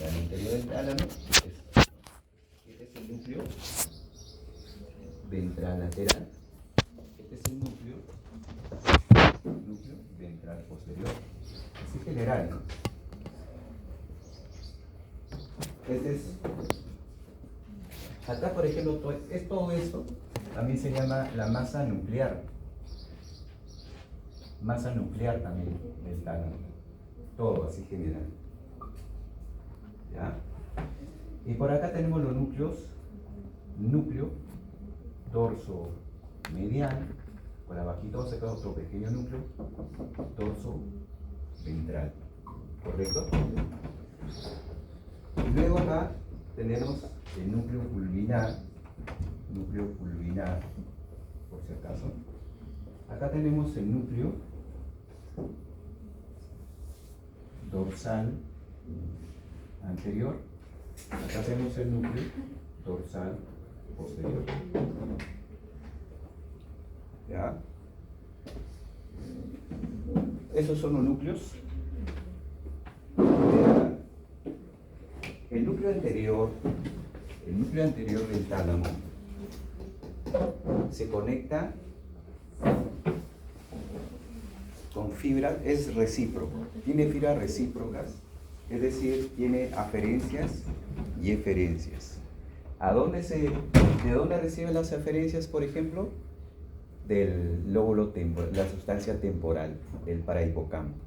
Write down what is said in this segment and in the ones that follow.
al interior del tálamo. Este es el núcleo ventral lateral. Este es el núcleo ventral posterior. Así general, ¿no? Este es, acá por ejemplo, todo esto también se llama la masa nuclear. Masa nuclear también del tálamo. Todo así general. ¿Ya? Y por acá tenemos los núcleos. Núcleo, dorso medial. Por abajito se queda otro pequeño núcleo. Dorso ventral. ¿Correcto? Y luego acá tenemos el núcleo pulvinar. Núcleo pulvinar, por si acaso. Acá tenemos el núcleo dorsal anterior. Acá tenemos el núcleo dorsal posterior. ¿Ya? Esos son los núcleos. El núcleo anterior del tálamo se conecta con fibras, es recíproco, tiene fibras recíprocas, es decir, tiene aferencias y eferencias. ¿De dónde reciben las aferencias, por ejemplo? Del lóbulo temporal, la sustancia temporal, del parahipocampo.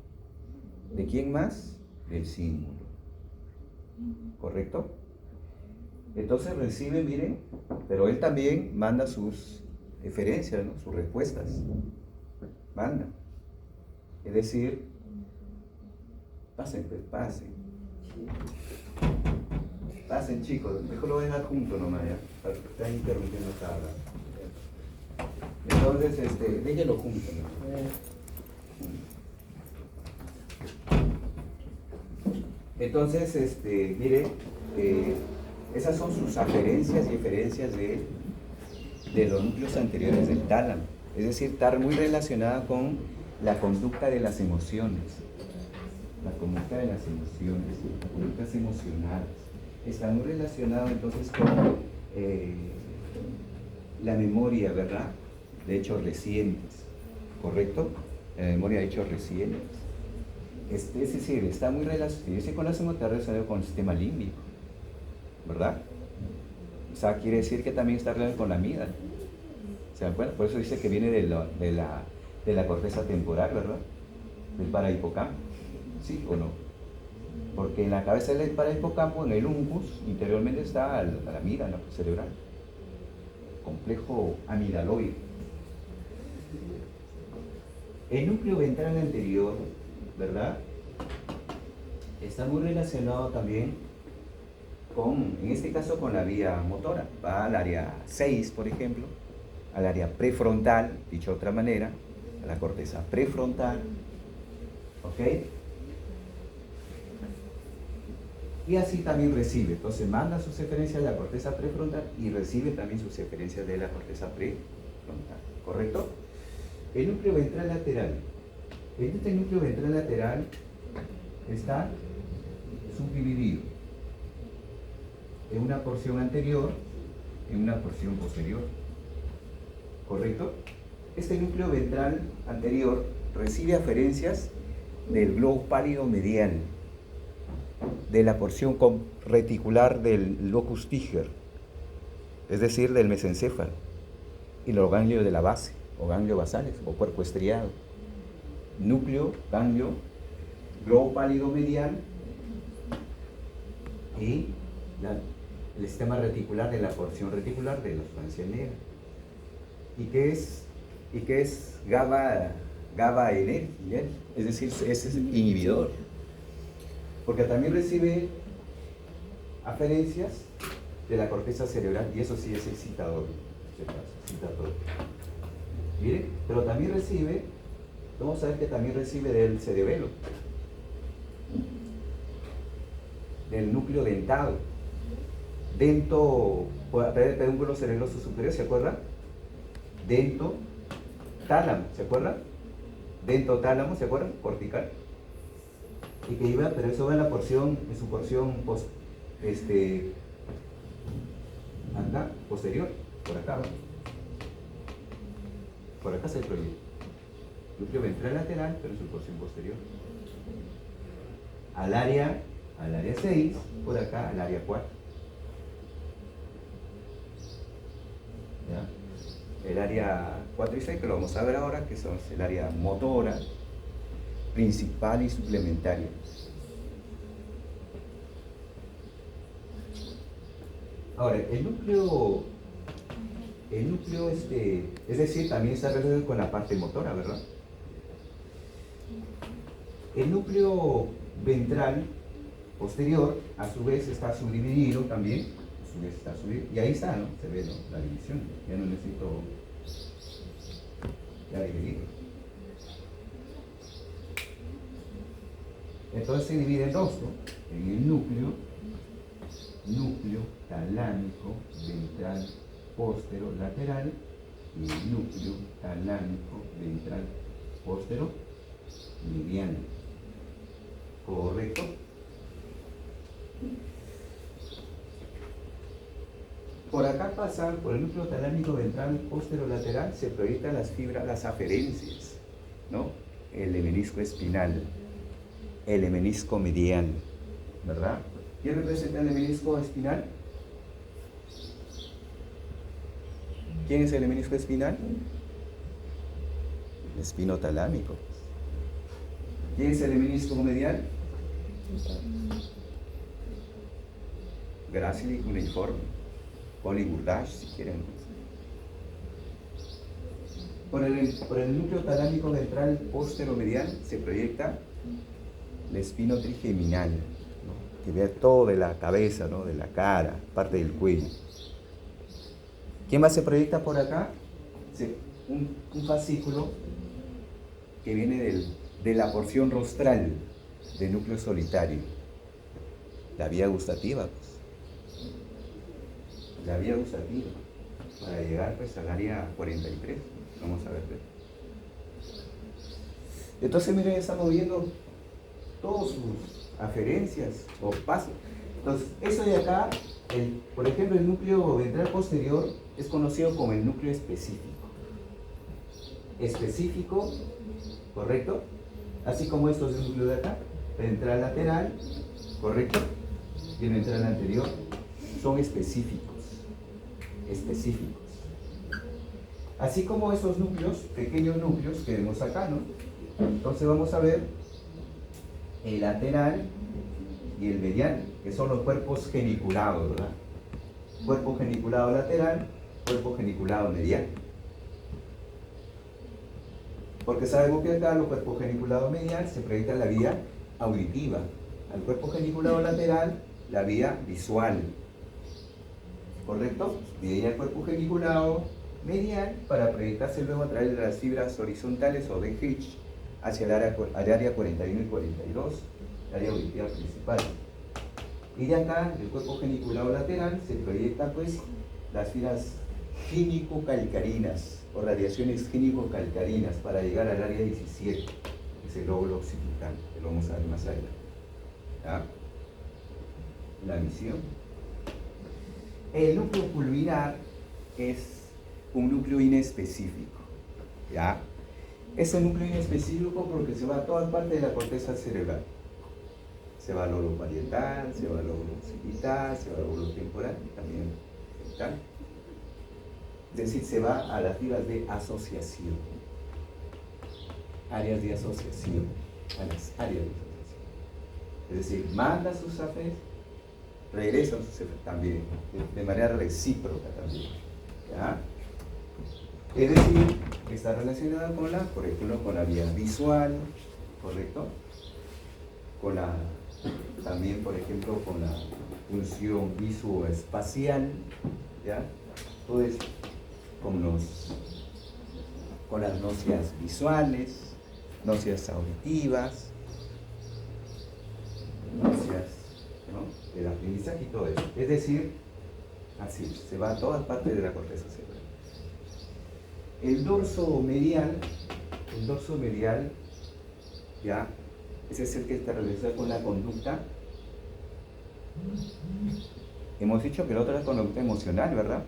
¿De quién más? Del cíngulo. ¿Correcto? Entonces recibe, miren, pero él también manda sus eferencias, ¿no? Sus respuestas. Manda. Es decir, pasen, pues, pasen. Pasen, chicos, mejor lo voy a dejar junto nomás, ya. Están interrumpiendo cada rato. Entonces, déjenlo junto, ¿no? Entonces, mire, esas son sus aferencias y eferencias de los núcleos anteriores del tálamo. Es decir, está muy relacionada con la conducta de las emociones. La conducta de las emociones, las conductas emocionales. Está muy relacionado entonces con la memoria, ¿verdad? De hechos recientes, ¿correcto? La memoria de hechos recientes. Es decir, está muy relacionado con las emociones con el sistema límbico, ¿verdad? O sea, quiere decir que también está relacionado con la amígdala. ¿Se dan cuenta? Por eso dice que viene de la corteza temporal, ¿verdad? Del parahipocampo. ¿Sí o no? Porque en la cabeza del parahipocampo, en el uncus, interiormente está la amígdala cerebral. Complejo amigdaloide. El núcleo ventral anterior, ¿verdad? Está muy relacionado también con, en este caso, con la vía motora. Va al área 6, por ejemplo, al área prefrontal, dicho de otra manera, a la corteza prefrontal, ¿ok? Y así también recibe, entonces manda sus referencias de la corteza prefrontal y recibe también sus referencias de la corteza prefrontal, ¿correcto? El núcleo ventral lateral. Este núcleo ventral lateral está subdividido en una porción anterior y en una porción posterior, ¿correcto? Este núcleo ventral anterior recibe aferencias del globo pálido medial, de la porción reticular del locus tiger, es decir, del mesencéfalo, y los ganglios de la base, o ganglios basales, o cuerpo estriado. Núcleo, ganglio, globo pálido medial y el sistema reticular de la porción reticular de la sustancia negra. ¿Y qué es GABA enérgico? Es decir, es inhibidor. Porque también recibe aferencias de la corteza cerebral, y eso sí es excitador. Mire, pero también recibe, vamos a ver que también recibe del cerebelo, del núcleo dentado, dento, pedúnculo cereroso superior, ¿se acuerdan? Dento, tálamo, ¿se acuerdan? Dento, tálamo, ¿se acuerdan? Cortical. y que iba, pero eso va en la porción, en su porción acá, posterior, por acá, ¿no? Por acá se prohíbe. Núcleo ventral lateral, pero en su porción posterior. Al área 6, por acá al área 4. ¿Ya? El área 4 y 6, que lo vamos a ver ahora, que son el área motora, principal y suplementaria. Ahora, el núcleo es decir, también está relacionado con la parte motora, ¿verdad? El núcleo ventral posterior, a su vez, está subdividido también, y ahí está, ¿no? Se ve, ¿no? La división, ya no necesito ya dividirlo. Entonces se divide en dos, ¿no? En el núcleo talámico ventral posterolateral y el núcleo talámico ventral posteromediano. ¿Correcto? Por acá pasa, por el núcleo talámico ventral posterolateral, se proyectan las fibras, las aferencias, ¿no? El menisco espinal, el menisco medial, ¿verdad? ¿Quién representa el menisco espinal? ¿Quién es el menisco espinal? El espino talámico. ¿Quién es el menisco medial? Gracili cuneiforme, Colli-Bourdache, si quieren. Por el núcleo talámico ventral posteromedial se proyecta el espino trigeminal, ¿no? Que ve todo de la cabeza, ¿no? De la cara, parte del cuello. ¿Qué más se proyecta por acá? Un fascículo que viene de la porción rostral del núcleo solitario. La vía gustativa, pues. La vía gustativa, para llegar pues al área 43. Vamos a ver. Entonces, miren, estamos viendo todas sus aferencias o pasos. Entonces, eso de acá, por ejemplo, el núcleo ventral posterior es conocido como el núcleo específico. Específico, ¿correcto? Así como estos del núcleo de acá, ventral lateral, ¿correcto? Y el ventral anterior son específicos. Así como esos núcleos, pequeños núcleos que vemos acá, ¿no? Entonces vamos a ver el lateral y el medial, que son los cuerpos geniculados, ¿verdad? Cuerpo geniculado lateral, cuerpo geniculado medial. Porque sabemos que acá los cuerpos geniculados medial se proyecta la vía auditiva, al cuerpo geniculado lateral la vía visual, ¿correcto? De ahí al cuerpo geniculado medial para proyectarse luego a través de las fibras horizontales o de Hitch hacia el área 41 y 42, el área auditiva principal. Y de acá, del cuerpo geniculado lateral, se proyecta pues las fibras gínico-calcarinas o radiaciones gínico-calcarinas para llegar al área 17, que es el lóbulo occipital, que lo vamos a ver más adelante. ¿Ya? La visión. El núcleo pulvinar es un núcleo inespecífico. ¿Ya? Es un núcleo inespecífico porque se va a todas partes de la corteza cerebral. Se va al lóbulo parietal, se va al lóbulo occipital, se va al lóbulo temporal y también frontal. Es decir, se va a las fibras de asociación. Áreas de asociación. A las áreas de asociación. Es decir, manda sus aferencias, regresa sus aferencias también, de manera recíproca también. ¿Ya? Es decir, está relacionada con por ejemplo, con la vía visual, ¿correcto? También, por ejemplo, con la función visoespacial, ¿ya? Todo eso, con las nocias visuales, nocias auditivas, nocias, ¿no? Del aprendizaje y todo eso. Es decir, así, se va a todas partes de la corteza cerebral. El dorso medial, ¿ya? Ese es el que está relacionado con la conducta. Hemos dicho que el otro es la conducta emocional, ¿verdad?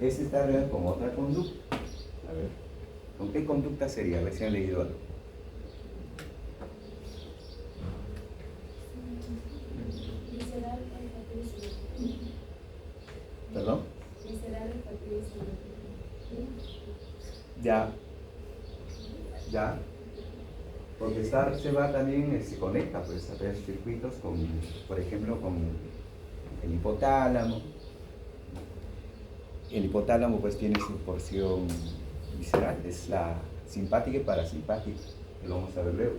Ese está relacionado con otra conducta. A ver, ¿con qué conducta sería? A ver si han leído algo. ¿Perdón? Ya. Porque se va también, se conecta pues, a través de circuitos con, por ejemplo, con el hipotálamo. El hipotálamo pues tiene su porción visceral, es la simpática y parasimpática, que lo vamos a ver luego.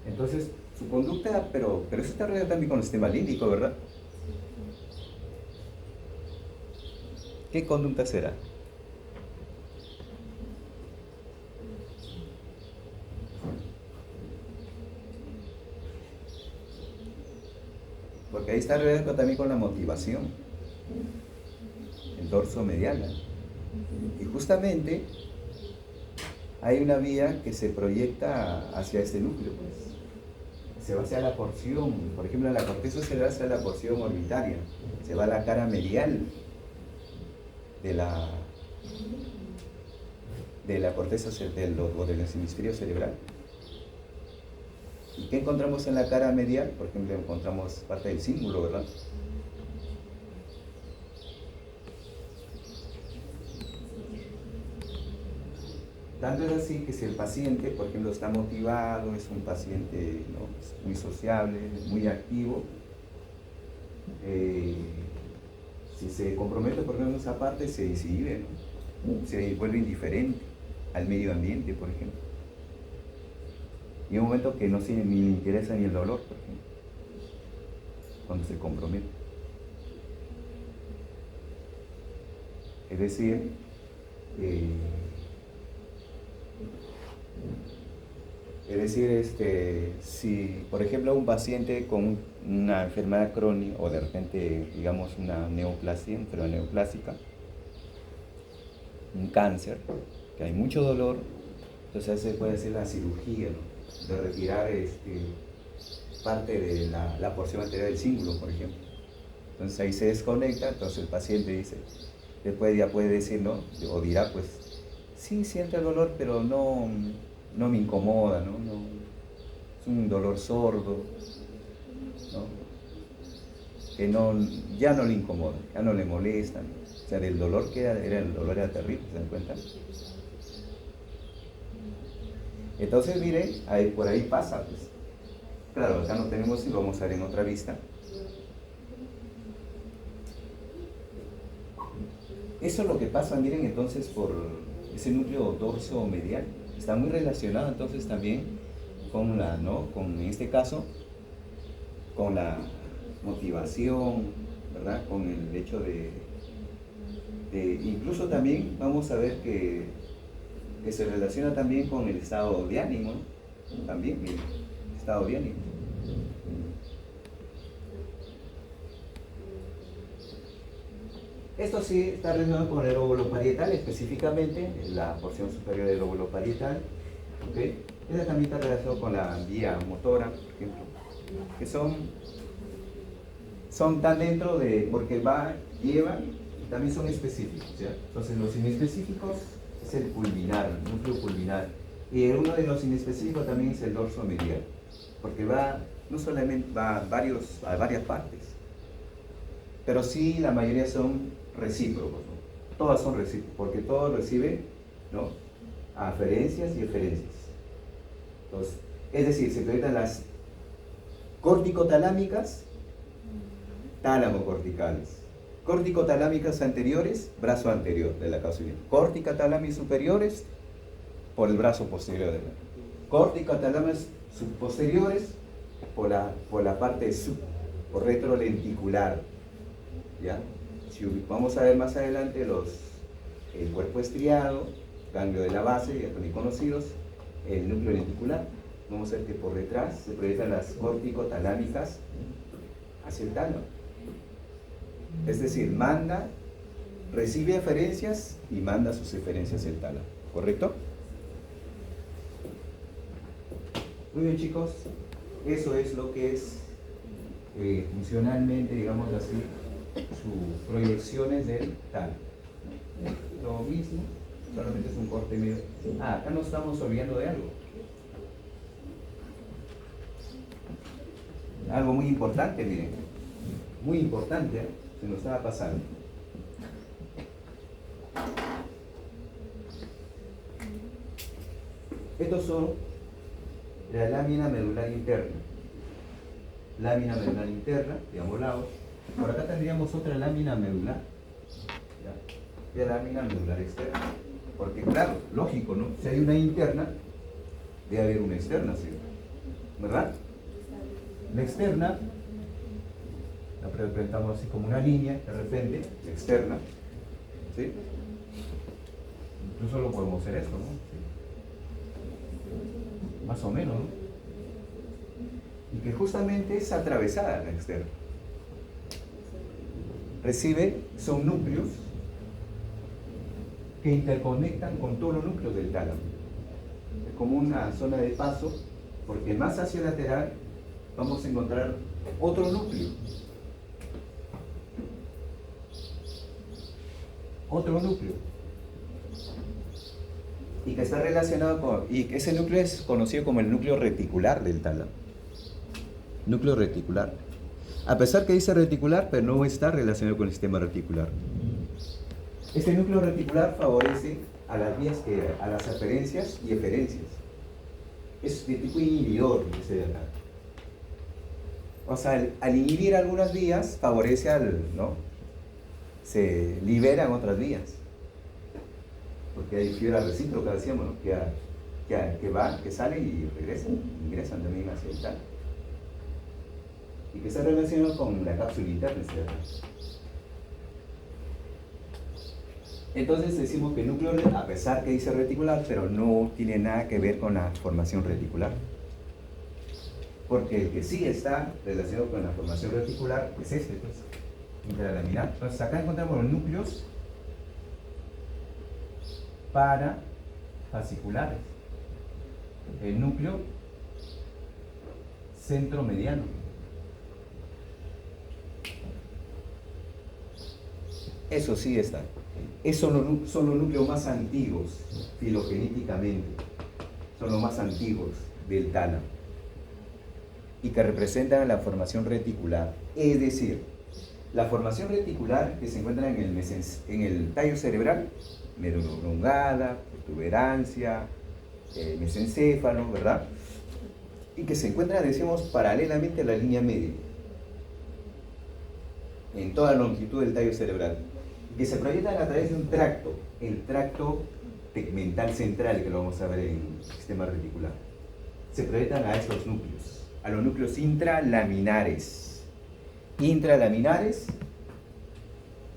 Entonces, su conducta, pero eso está relacionado también con el sistema límbico, ¿verdad? ¿Qué conducta será? Porque ahí está relacionado también con la motivación, el dorso medial. Y justamente hay una vía que se proyecta hacia este núcleo, pues. Se va hacia la porción, por ejemplo, en la corteza cerebral hacia la porción orbitaria, se va a la cara medial de la corteza del hemisferio cerebral. ¿Y qué encontramos en la cara medial? Por ejemplo, encontramos parte del cíngulo, ¿verdad? Tanto es así que si el paciente, por ejemplo, está motivado, es un paciente, ¿no?, muy sociable, muy activo, si se compromete, por ejemplo, en esa parte, se desinhibe, ¿no? Se vuelve indiferente al medio ambiente, por ejemplo. Y un momento que no tiene ni le interesa ni el dolor, por ejemplo, cuando se compromete. Es decir, si por ejemplo un paciente con una enfermedad crónica o de repente digamos una neoplasia, enfermedad neoplásica, un cáncer, que hay mucho dolor, entonces se puede hacer la cirugía, ¿no?, de retirar parte de la porción anterior del cíngulo, por ejemplo. Entonces ahí se desconecta, entonces el paciente dice, después ya puede decir, ¿no?, o dirá pues, sí siente el dolor, pero no me incomoda, ¿no? Es un dolor sordo, ¿no?, que ya no le incomoda, ya no le molesta, ¿no? O sea, del dolor que el dolor era terrible, ¿se dan cuenta? Entonces, mire, por ahí pasa, pues. Claro, acá no tenemos y lo vamos a ver en otra vista. Eso es lo que pasa, miren, entonces, por ese núcleo dorso medial. Está muy relacionado entonces también con en este caso, con la motivación, ¿verdad? Con el hecho incluso también vamos a ver que se relaciona también con el estado de ánimo, ¿no? También, miren, estado de ánimo. Esto sí está relacionado con el lóbulo parietal, específicamente la porción superior del lóbulo parietal. ¿Okay? Esta también está relacionado con la vía motora, por ejemplo, que son tan dentro de, porque llevan y también son específicos, ¿ya? Entonces los inespecíficos es el pulvinar, el núcleo pulvinar, y uno de los inespecíficos también es el dorso medial, porque no solamente va a varias partes, pero sí la mayoría son recíprocos, ¿no? Todas son recíprocas, porque todos reciben, ¿no?, aferencias y eferencias. Entonces, es decir, se proyectan las corticotalámicas, tálamo-corticales. Corticotalámicas anteriores, brazo anterior de la causa-unión. Corticotalámicas superiores, por el brazo posterior de la. Corticotalámicas subposteriores, por la parte por retrolenticular, ¿ya? Si vamos a ver más adelante el cuerpo estriado, ganglio de la base, ya también conocidos, el núcleo lenticular. Vamos a ver que por detrás se proyectan las corticotalámicas hacia el tálamo. Es decir, manda recibe eferencias y manda sus eferencias al tálamo, ¿correcto? Muy bien, chicos, eso es lo que es funcionalmente, digamos así, sus proyecciones del tálamo. Lo mismo, solamente es un corte medio. Acá nos estamos olvidando de algo. Algo muy importante, miren. Muy importante, ¿eh? Se nos estaba pasando. Estos son la lámina medular interna. Lámina medular interna, de ambos lados. Por acá tendríamos otra lámina medular. ¿Ya? Y la lámina medular externa. Porque claro, lógico, ¿no? Si hay una interna, debe haber una externa, ¿sí? ¿Verdad? La externa, la representamos así como una línea, de repente, la externa, ¿sí? Incluso lo podemos hacer esto, ¿no? ¿Sí? Más o menos, ¿no? Y que justamente es atravesada la externa. Son núcleos que interconectan con todos los núcleos del tálamo. Es como una zona de paso, porque más hacia el lateral vamos a encontrar otro núcleo. Otro núcleo. Y que está relacionado con... Y ese núcleo es conocido como el núcleo reticular del tálamo. Núcleo reticular. A pesar que dice reticular, pero no está relacionado con el sistema reticular. Este núcleo reticular favorece a las vías a las aferencias y eferencias. Es de tipo inhibidor, dice de acá. O sea, al inhibir algunas vías, favorece ¿no? Se liberan otras vías. Porque hay fibra recíproca, decíamos, ¿no? que sale y ingresan también hacia el tal. Y que está relacionado con la cápsula interna, ¿cierto? Entonces decimos que el núcleo, a pesar que dice reticular, pero no tiene nada que ver con la formación reticular. Porque el que sí está relacionado con la formación reticular es este, pues, intralaminar. Entonces acá encontramos los núcleos parafasciculares. El núcleo centromediano. Eso sí está. Esos son los núcleos más antiguos, filogenéticamente. Son los más antiguos del tálamo. Y que representan la formación reticular. Es decir, la formación reticular que se encuentra en el tallo cerebral, médula oblongada, protuberancia, mesencéfalo, ¿verdad? Y que se encuentra, decimos, paralelamente a la línea media, en toda la longitud del tallo cerebral, que se proyectan a través de un tracto, el tracto tegmental central, que lo vamos a ver en el sistema reticular. Se proyectan a esos núcleos, a los núcleos intralaminares. Intralaminares,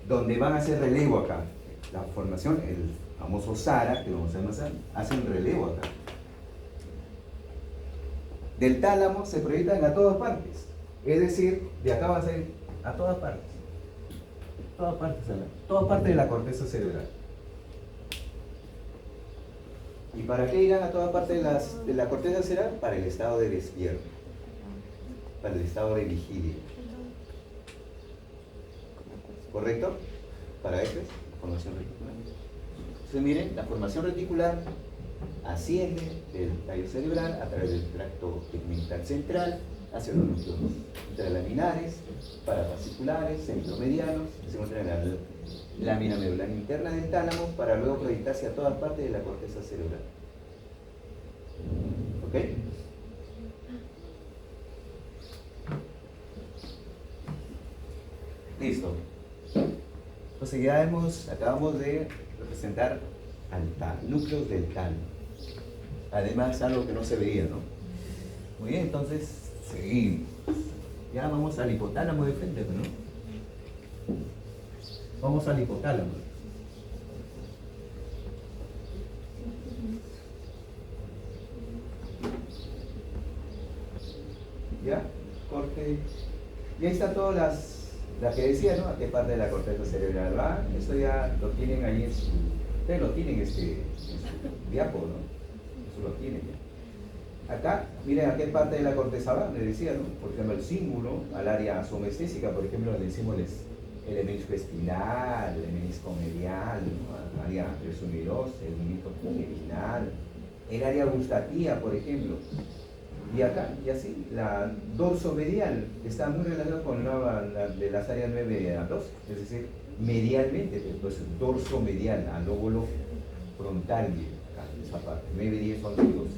donde van a hacer relevo acá. La formación, el famoso SARA, que vamos a ver más adelante, hace un relevo acá. Del tálamo se proyectan a todas partes. Es decir, de acá va a ser a todas partes. Toda parte de la corteza cerebral. ¿Y para qué irán a toda parte de la corteza cerebral? Para el estado de despierto, para el estado de vigilia. ¿Correcto? Para eso es formación reticular. Entonces miren, la formación reticular asciende del tallo cerebral a través del tracto tegmental central hacia los núcleos intralaminares, parafasciculares, centromedianos, que se encuentran en la lámina medular interna del tálamo, para luego proyectarse a todas partes de la corteza cerebral. ¿Ok? Listo. Entonces ya acabamos de representar núcleos del tálamo. Además, algo que no se veía, ¿no? Muy bien, entonces seguimos. Ya vamos al hipotálamo de frente, ¿no? Vamos al hipotálamo. ¿Ya? Corte. Y ahí están todas La que decía, ¿no? ¿A qué parte de la corteza cerebral va? Esto ya lo tienen ahí en su... Ustedes lo tienen en su diapo, ¿no? Eso lo tienen ya. Acá, miren a qué parte de la corteza va, les decía, ¿no? Por ejemplo, el cíngulo, al área somestésica, por ejemplo, le decimos el menisco espinal, el menisco medial, ¿no? Al área 3, 1 y 2, el menisco inguinal, el área gustativa, por ejemplo. Y acá, y así, la dorsomedial está muy relacionada con la de las áreas 9 a 12, es decir, medialmente, entonces dorsomedial, al lóbulo frontal, acá, esa parte, 9, 10, 11 y 12.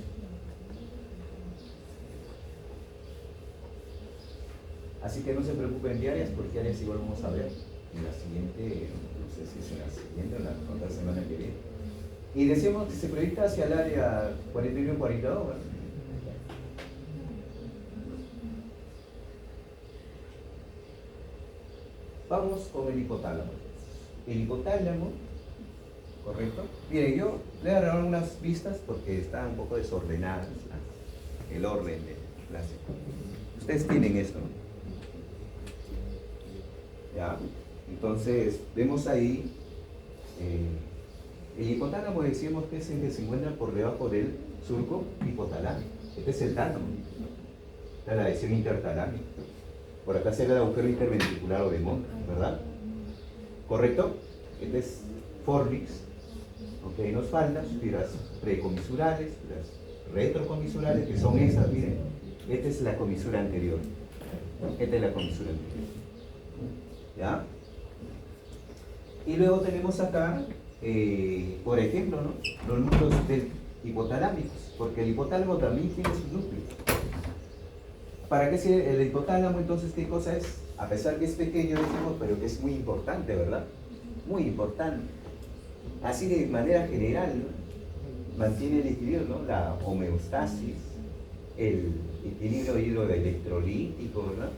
Así que no se preocupen de áreas, porque áreas igual vamos a ver en la siguiente, no sé si es en la siguiente o en la otra semana que viene. Y decimos que se proyecta hacia el área 41 y 42, ¿verdad? Vamos con el hipotálamo. El hipotálamo, ¿correcto? Miren, yo le voy a dar unas vistas porque están un poco desordenadas, ¿no? El orden de clase. Ustedes tienen esto, ¿no? ¿Ya? Entonces, vemos ahí, el hipotálamo decimos que es el que se encuentra por debajo del surco hipotalámico. Este es el tálamo, está la lesión intertalámica. Por acá se ve el agujero interventricular o de Monk, ¿verdad? ¿Correcto? Este es fornix. Ok, nos faltan fibras precomisurales, fibras retrocomisurales, que son estas, miren. Esta es la comisura anterior. Esta es la comisura anterior. ¿Ya? Y luego tenemos acá, por ejemplo, ¿no? Los núcleos del hipotalámicos, porque el hipotálamo también tiene sus núcleos. ¿Para qué sirve el hipotálamo? Entonces, ¿qué cosa es? A pesar que es pequeño, decimos, pero que es muy importante, ¿verdad? Muy importante. Así de manera general, ¿no? Mantiene el equilibrio, ¿no? La homeostasis, el equilibrio hidroelectrolítico, ¿verdad?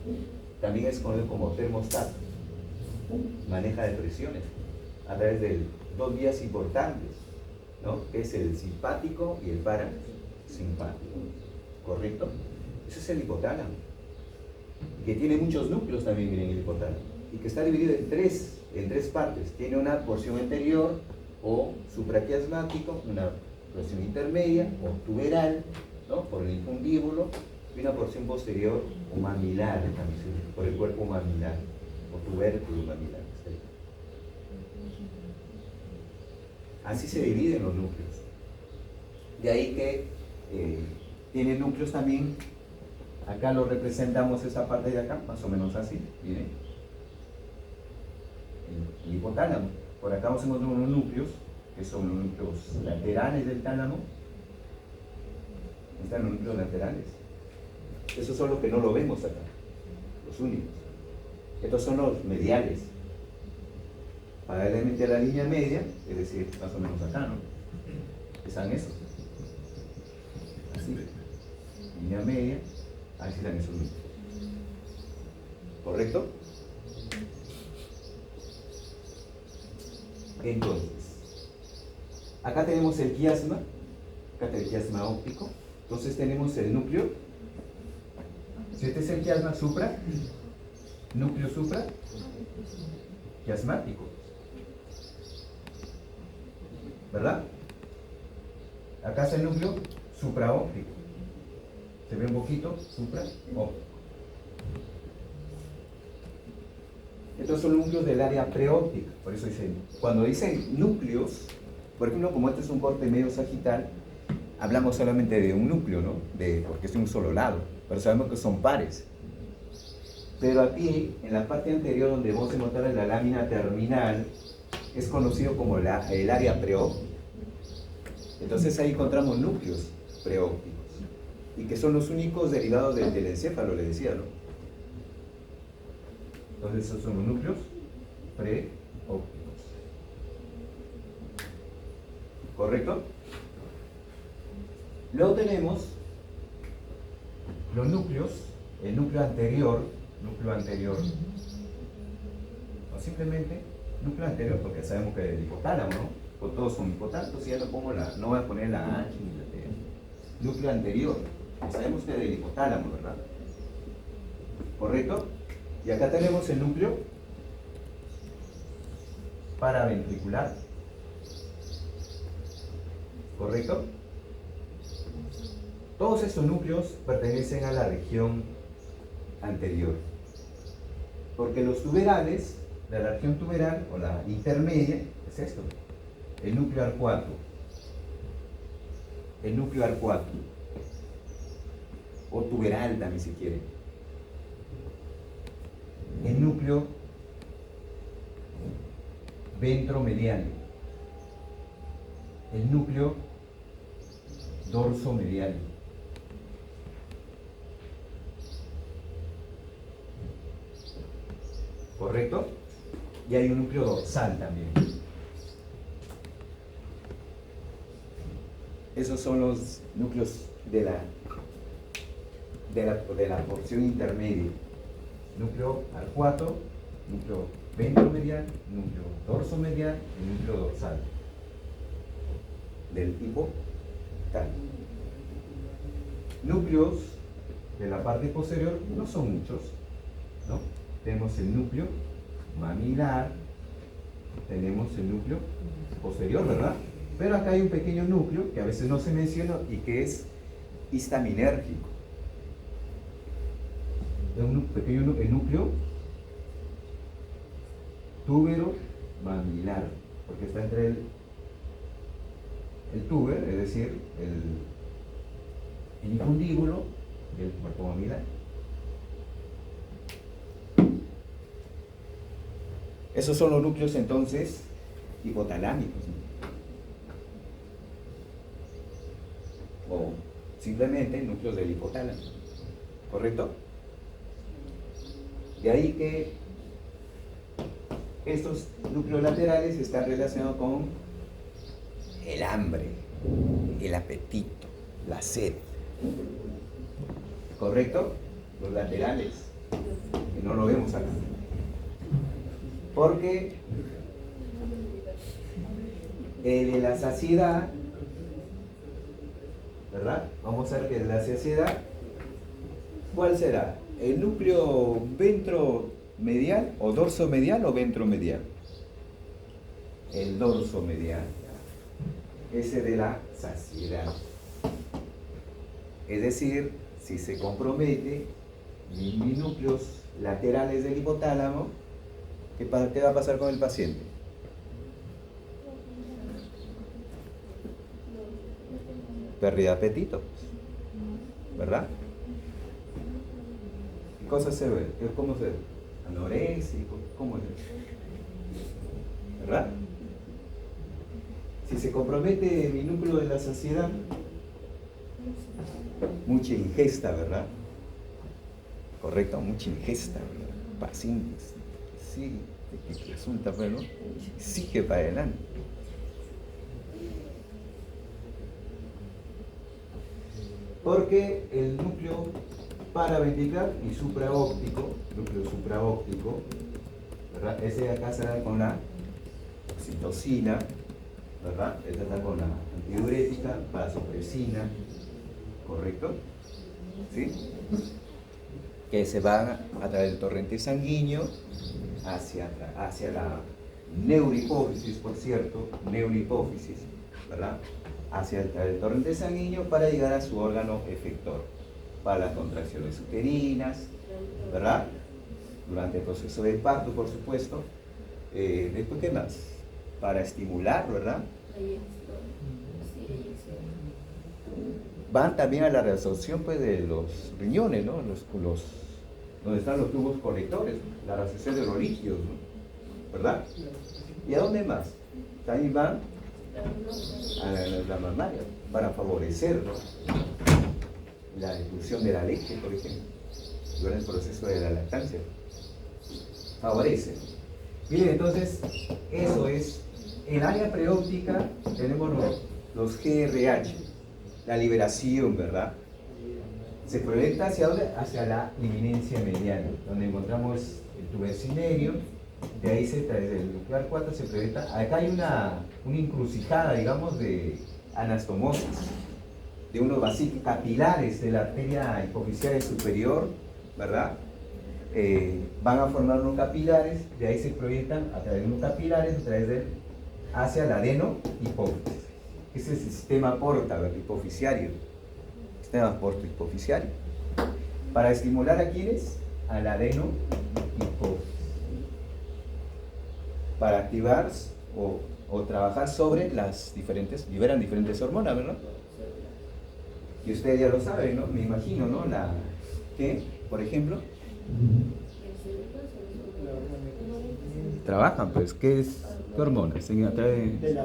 También es conocido como termostato. Maneja de presiones a través de dos vías importantes, ¿no? Que es el simpático y el parasimpático. ¿Correcto? Ese es el hipotálamo, que tiene muchos núcleos también, miren, el hipotálamo, y que está dividido en tres partes. Tiene una porción anterior o supraquiasmático, una porción intermedia o tuberal, ¿no? Por el infundíbulo, y una porción posterior o mamilar, por el cuerpo mamilar o tubérculo mamilar. Así se dividen los núcleos. De ahí que tiene núcleos también. Acá lo representamos esa parte de acá, más o menos así, miren. El hipotálamo. Por acá vamos a encontrar unos núcleos, que son los núcleos laterales del tálamo. Están los núcleos laterales. Esos son los que no lo vemos acá, los únicos. Estos son los mediales. Paralelamente a la línea media, es decir, más o menos acá, ¿no? Están esos. Así. Línea media. Ahí están esos núcleos. ¿Correcto? Entonces, acá tenemos el quiasma, acá está el quiasma óptico. Entonces tenemos el núcleo. Si este es el quiasma supra, núcleo supra, quiasmático. ¿Verdad? Acá está el núcleo supraóptico. Se ve un poquito, supraóptico. Estos son núcleos del área preóptica. Por eso dicen, cuando dicen núcleos, por ejemplo, como este es un corte medio sagital, hablamos solamente de un núcleo, ¿no? Porque es de un solo lado, pero sabemos que son pares. Pero aquí, en la parte anterior, donde vamos a encontrar la lámina terminal, es conocido como el área preóptica. Entonces ahí encontramos núcleos preópticos, y que son los únicos derivados del encéfalo, le decía, ¿no? Entonces esos son los núcleos preópticos. ¿Correcto? Luego tenemos los núcleos, el núcleo anterior, o simplemente núcleo anterior, porque sabemos que el hipotálamo, ¿no? Pues todos son hipotálamos, y ya no voy a poner la H ni la T. Núcleo anterior, sabemos que es del hipotálamo, ¿verdad? ¿Correcto? Y acá tenemos el núcleo paraventricular. ¿Correcto? Todos estos núcleos pertenecen a la región anterior. Porque los tuberales, la región tuberal o la intermedia, es esto, el núcleo arcuato. El núcleo arcuato. O tuberal también si quiere. El núcleo ventromedial. El núcleo dorsomedial. ¿Correcto? Y hay un núcleo dorsal también. Esos son los núcleos de la porción intermedia. Núcleo arcuato, núcleo ventromedial, núcleo dorsomedial y núcleo dorsal. Del tipo tal. Núcleos de la parte posterior no son muchos, ¿no? Tenemos el núcleo mamilar, tenemos el núcleo posterior, ¿verdad? Pero acá hay un pequeño núcleo que a veces no se menciona y que es histaminérgico. Un pequeño núcleo túbero mamilar, porque está entre el túber, es decir, el infundíbulo y el cuerpo mamilar. Esos son los núcleos entonces hipotalámicos, ¿no? O simplemente núcleos del hipotálamo, ¿correcto? De ahí que estos núcleos laterales están relacionados con el hambre, el apetito, la sed, ¿correcto? Los laterales, que no lo vemos acá. Porque el de la saciedad, ¿verdad? Vamos a ver que de la saciedad, ¿cuál será? ¿El núcleo ventromedial o dorsomedial o ventromedial? El dorsomedial. Ese de la saciedad. Es decir, si se compromete mis núcleos laterales del hipotálamo, ¿qué va a pasar con el paciente? Pérdida de apetito, ¿verdad? ¿Qué cosas se ve? ¿Cómo se ve? Anorexia, ¿cómo es? ¿Verdad? Si se compromete mi núcleo de la saciedad, mucha ingesta, ¿verdad? Correcto, mucha ingesta, ¿verdad? Pacientes, sí, que resulta, pero sigue para adelante. Porque el núcleo paraventricular y supraóptico, núcleo supraóptico, ¿verdad? Ese de acá se da con la oxitocina, ¿verdad? Esta está con la antidiurética, vasopresina, ¿correcto? ¿Sí? Que se van a través del torrente sanguíneo hacia la neurohipófisis, por cierto, neurohipófisis, ¿verdad? Hacia el torrente sanguíneo para llegar a su órgano efector, para las contracciones uterinas, ¿verdad? Durante el proceso del parto, por supuesto. Después, ¿qué más? Para estimular, ¿verdad? Van también a la reabsorción, pues, de los riñones, ¿no? Donde están los tubos colectores, la reabsorción de los líquidos, ¿no? ¿Verdad? ¿Y a dónde más? También van a la mamaria para favorecer, ¿no? La difusión de la leche, por ejemplo, durante el proceso de la lactancia. Favorece. Miren, entonces, eso es, en área preóptica tenemos los GRH, la liberación, ¿verdad? Se proyecta hacia dónde? Hacia la eminencia mediana, donde encontramos el tubercinerio, de ahí desde el nuclear 4 se proyecta, acá hay una encrucijada, digamos, de anastomosis, de unos vasiculares capilares de la arteria hipofisial superior, ¿verdad? van a formar unos capilares, de ahí se proyectan a través de unos capilares, hacia el adeno hipófisis. Ese es el sistema porta, el hipofisiario. Sistema porto hipofisiario. Para estimular a quienes, al adeno hipófisis. Para activar o trabajar sobre las diferentes, liberan diferentes hormonas, ¿verdad? Y ustedes ya lo saben, ¿no? Me imagino, ¿no? ¿Qué? Por ejemplo. Trabajan, pues, ¿qué es? ¿Qué hormonas? A través de...